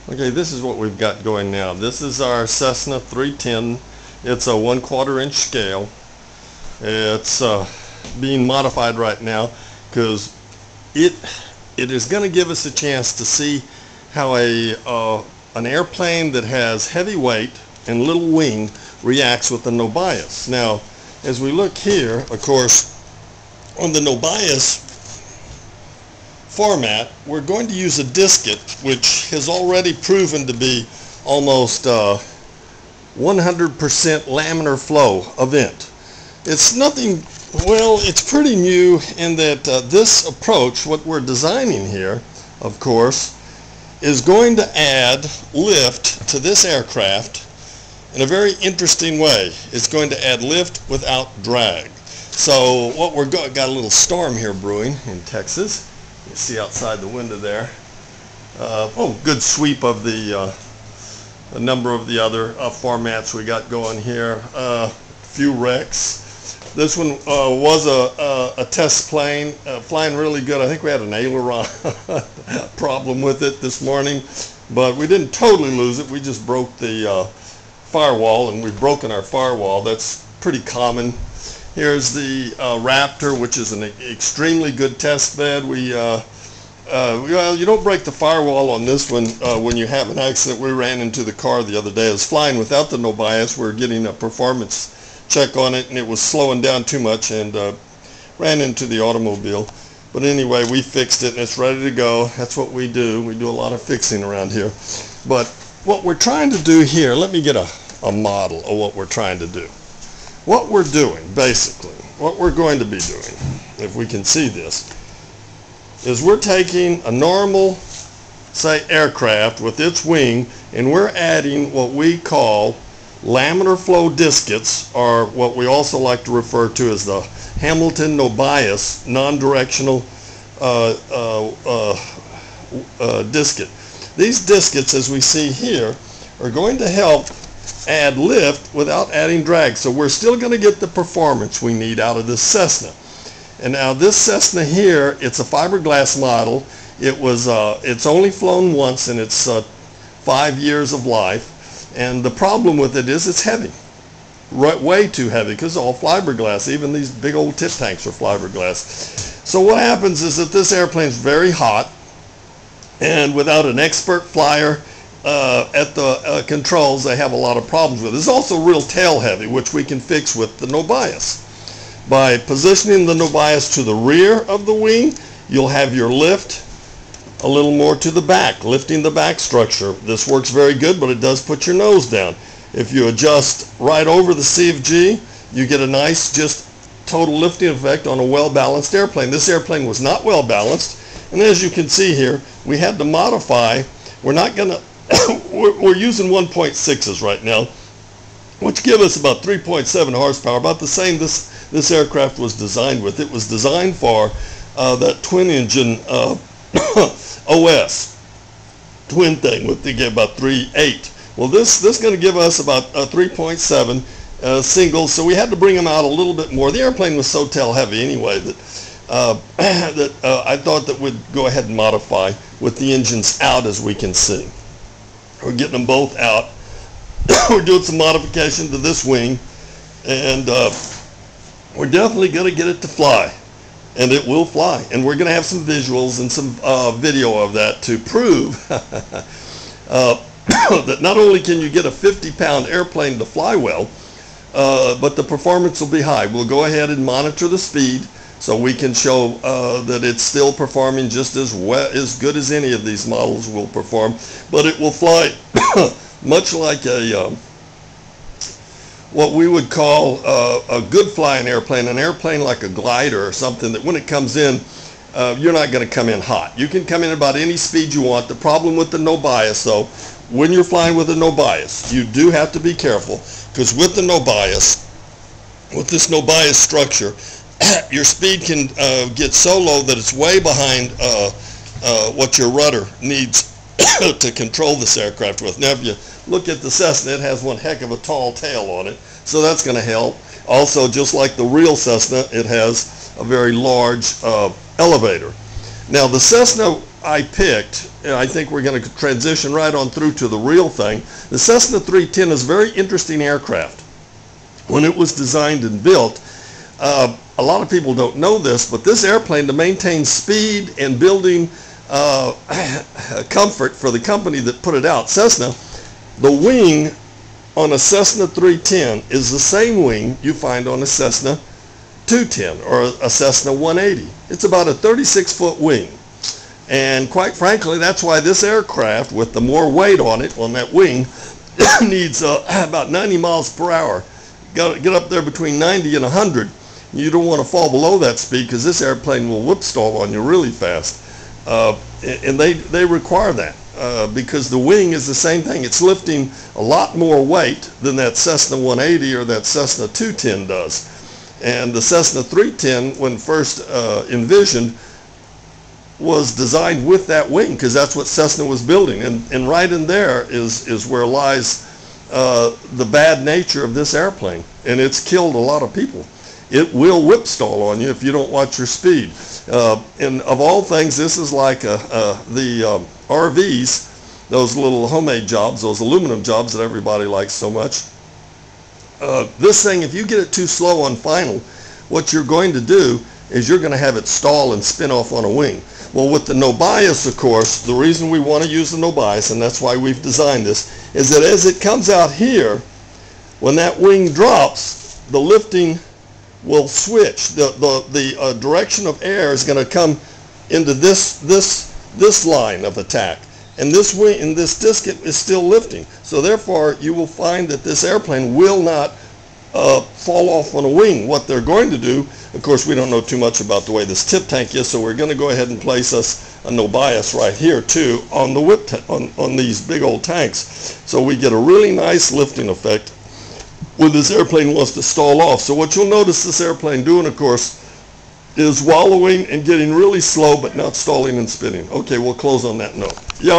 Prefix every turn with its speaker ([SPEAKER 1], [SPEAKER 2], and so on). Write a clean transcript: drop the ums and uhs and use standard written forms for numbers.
[SPEAKER 1] Okay, this is what we've got going now. This is our Cessna 310. It's a 1/4 inch scale. It's being modified right now because it is going to give us a chance to see how an airplane that has heavy weight and little wing reacts with the Nobias. Now, as we look here, of course, on the Nobias format, we're going to use a diskette, which has already proven to be almost 100% laminar flow event. It's nothing, well, it's pretty new in that this approach, what we're designing here, of course, is going to add lift to this aircraft in a very interesting way. It's going to add lift without drag. So what we're got a little storm here brewing in Texas. You see outside the window there. Good sweep of a number of the other formats we got going here. Few wrecks. This one was a test plane, flying really good. I think we had an aileron problem with it this morning, but we didn't totally lose it. We just broke the firewall, and we've broken our firewall. That's pretty common. Here's the Raptor, which is an extremely good test bed. Well, you don't break the firewall on this one when you have an accident. We ran into the car the other day. It was flying without the Nobias. We were getting a performance check on it, and it was slowing down too much, and ran into the automobile. But anyway, we fixed it, and it's ready to go. That's what we do. We do a lot of fixing around here. But what we're trying to do here, let me get a model of what we're trying to do. What we're doing, basically, what we're going to be doing, if we can see this, is we're taking a normal, say, aircraft with its wing, and we're adding what we call laminar flow diskettes, or what we also like to refer to as the Hamilton Nobias non-directional diskette. These diskettes, as we see here, are going to help add lift without adding drag. So we're still going to get the performance we need out of this Cessna. And now this Cessna here, it's a fiberglass model. It's only flown once in its 5 years of life. And the problem with it is it's heavy. Way too heavy, because it's all fiberglass. Even these big old tip tanks are fiberglass. So what happens is that this airplane's very hot, and without an expert flyer at the controls, they have a lot of problems with it. It's also real tail heavy, which we can fix with the Nobias. By positioning the Nobias to the rear of the wing, you'll have your lift a little more to the back, lifting the back structure. This works very good, but it does put your nose down. If you adjust right over the CFG, you get a nice just total lifting effect on a well-balanced airplane. This airplane was not well-balanced, and as you can see here, we had to modify. We're not going to we're using 1.6s right now, which give us about 3.7 horsepower, about the same this aircraft was designed with. It was designed for that twin engine OS twin thing with to get about 3.8. Well, this is going to give us about 3.7 singles, so we had to bring them out a little bit more. The airplane was so tail heavy anyway that I thought that we'd go ahead and modify with the engines out, as we can see. We're getting them both out. We're doing some modification to this wing, and we're definitely going to get it to fly, and it will fly. And we're going to have some visuals and some video of that to prove that not only can you get a 50-pound airplane to fly well, but the performance will be high. We'll go ahead and monitor the speed so we can show that it's still performing just as good as any of these models will perform, but it will fly much like what we would call a good flying airplane, an airplane like a glider or something, that when it comes in, you're not going to come in hot. You can come in about any speed you want. The problem with the Nobias, though, when you're flying with a Nobias, you do have to be careful, because with the Nobias, with this Nobias structure, your speed can get so low that it's way behind what your rudder needs to control this aircraft with. Now, if you look at the Cessna, it has one heck of a tall tail on it, so that's going to help. Also, just like the real Cessna, it has a very large elevator. Now the Cessna I picked, and I think we're going to transition right on through to the real thing. The Cessna 310 is a very interesting aircraft. When it was designed and built, a lot of people don't know this, but this airplane, to maintain speed and building comfort for the company that put it out, Cessna, the wing on a Cessna 310 is the same wing you find on a Cessna 210 or a Cessna 180. It's about a 36-foot wing. And quite frankly, that's why this aircraft, with the more weight on it, on that wing, needs about 90 miles per hour. Got to get up there between 90 and 100. You don't want to fall below that speed because this airplane will whip stall on you really fast. And they require that because the wing is the same thing. It's lifting a lot more weight than that Cessna 180 or that Cessna 210 does. And the Cessna 310, when first envisioned, was designed with that wing because that's what Cessna was building. And right in there is where lies the bad nature of this airplane. And it's killed a lot of people. It will whip stall on you if you don't watch your speed. And of all things, this is like the RVs, those little homemade jobs, those aluminum jobs that everybody likes so much. This thing, if you get it too slow on final, what you're going to do is you're going to have it stall and spin off on a wing. Well, with the Nobias, of course, the reason we want to use the Nobias, and that's why we've designed this, is that as it comes out here, when that wing drops, the lifting will switch. The direction of air is going to come into this line of attack, and this wing and this diskette is still lifting. So therefore, you will find that this airplane will not fall off on a wing. What they're going to do, of course, we don't know too much about the way this tip tank is, so we're going to go ahead and place us a Nobias right here too on the whip on these big old tanks, so we get a really nice lifting effect when this airplane wants to stall off. So what you'll notice this airplane doing, of course, is wallowing and getting really slow, but not stalling and spinning. Okay, we'll close on that note. Yeah.